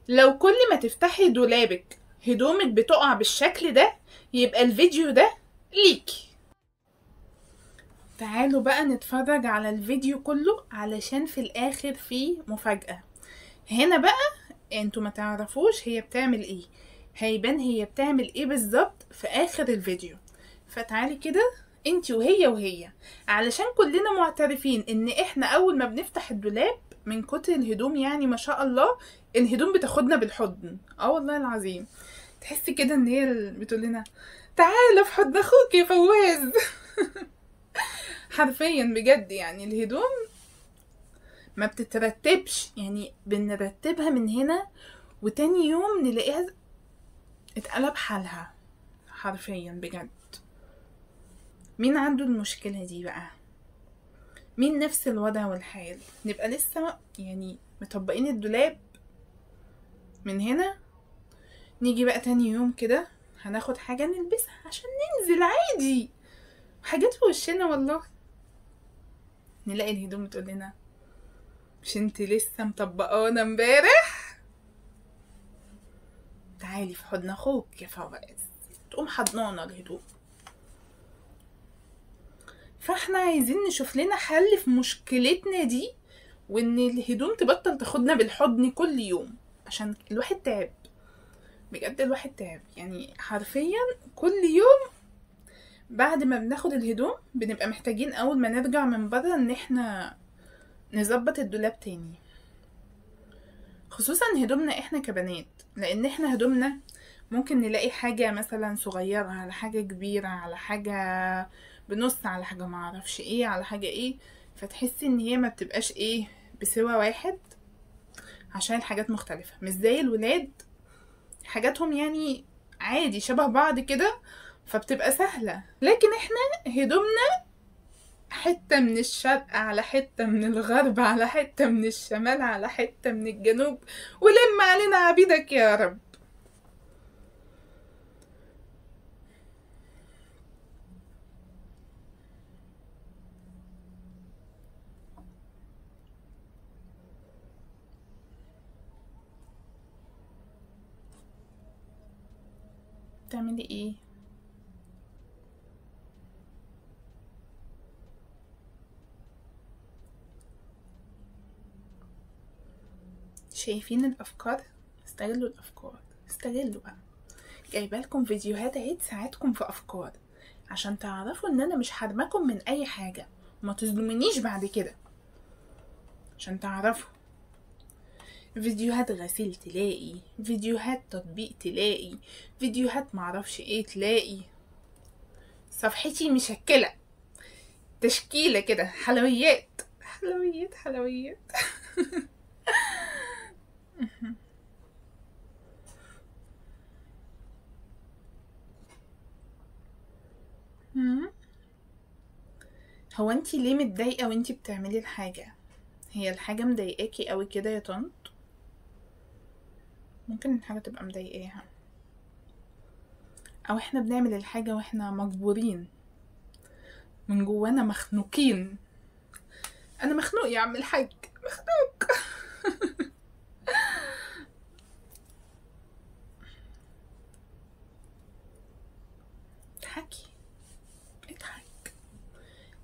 لو كل ما تفتحي دولابك هدومك بتقع بالشكل ده، يبقى الفيديو ده ليكي. تعالوا بقى نتفرج على الفيديو كله علشان في الاخر فيه مفاجأة. هنا بقى انتوا ما تعرفوش هي بتعمل ايه، هيبان هي بتعمل ايه بالظبط في اخر الفيديو. فتعالي كده انتي وهي علشان كلنا معترفين ان احنا اول ما بنفتح الدولاب من كتر الهدوم، يعني ما شاء الله الهدوم بتاخدنا بالحضن. اه والله العظيم، تحسي كده ان هي بتقول لنا تعالى في حضن اخوك يا فواز. حرفيا بجد، يعني الهدوم ما بتترتبش، يعني بنرتبها من هنا وتاني يوم نلاقيها اتقلب حالها حرفيا بجد. مين عنده المشكلة دي بقى؟ مين نفس الوضع والحال؟ نبقى لسه يعني مطبقين الدولاب من هنا، نيجي بقى تاني يوم كده هناخد حاجة نلبسها عشان ننزل عادي، حاجات في وشنا والله، نلاقي الهدوم تقول لنا مش انت لسه مطبقانا امبارح؟ تعالي في حضن اخوك يا فواز. تقوم حضنانا الهدوم. فاحنا عايزين نشوف لنا حل في مشكلتنا دي، وان الهدوم تبطل تاخدنا بالحضن كل يوم، عشان الواحد تعب بجد. الواحد تعب يعني حرفيا. كل يوم بعد ما بناخد الهدوم بنبقى محتاجين اول ما نرجع من بره ان احنا نظبط الدولاب تاني، خصوصا هدومنا احنا كبنات، لان احنا هدومنا ممكن نلاقي حاجة مثلا صغيرة على حاجة كبيرة على حاجة بنص على حاجة معرفش ايه على حاجة ايه، فتحسي ان هي ما بتبقاش ايه بسوى واحد، عشان الحاجات مختلفة. مش زي الولاد حاجاتهم يعني عادي شبه بعض كده، فبتبقى سهلة. لكن احنا هدومنا حتة من الشرق على حتة من الغرب على حتة من الشمال على حتة من الجنوب، ولم علينا عبيدك يا رب. بتعملي ايه؟ شايفين الافكار؟ استغلوا الافكار، استغلوا بقى. جايبالكم فيديوهات اهي تساعدكم في افكار، عشان تعرفوا ان انا مش حارماكم من اي حاجة، وما تظلمنيش بعد كده. عشان تعرفوا فيديوهات غسيل تلاقي، فيديوهات تطبيق تلاقي، فيديوهات معرفش ايه تلاقي. صفحتي مشكلة تشكيلة كده، حلويات حلويات حلويات. هو انتي ليه متضايقة وانتي بتعملي الحاجة؟ هي الحاجة مضايقاكي قوي كده يا طنط؟ ممكن الحاجة تبقى مضايقاها، او احنا بنعمل الحاجة واحنا مجبورين من جوانا، مخنوقين. انا مخنوق يا عم الحاج، مخنوق. اضحكي، اضحك،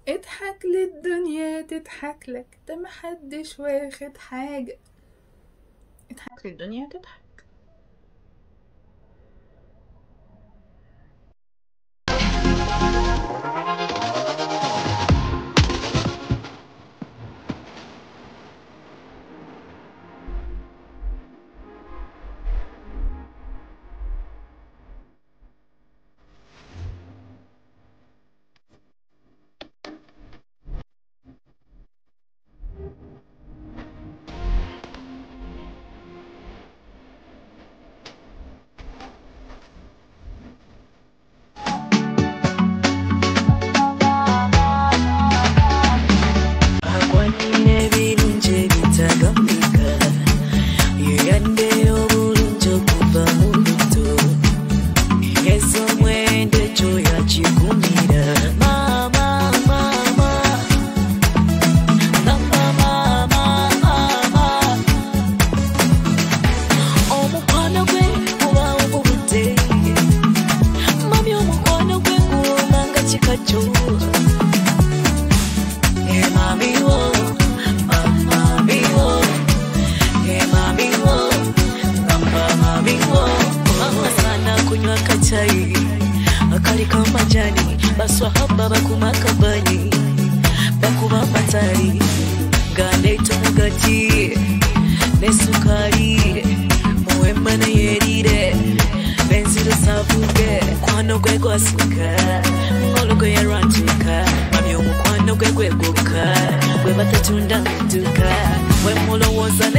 اضحك للدنيا تضحك لك، ده محدش واخد حاجة. اضحك للدنيا تضحك. wacho mami wo mami wo mami wo mami wo mama sana kunywa kachai akali kama jani baswa haba bakumakabani bakuba matari gane tumugati nesukari mwemana yerire benziro savuge kwano gwe gwasuka ngolo gwe yarantuka mami omukwano gwe gweguka gwe batatunda nduka we mulo woza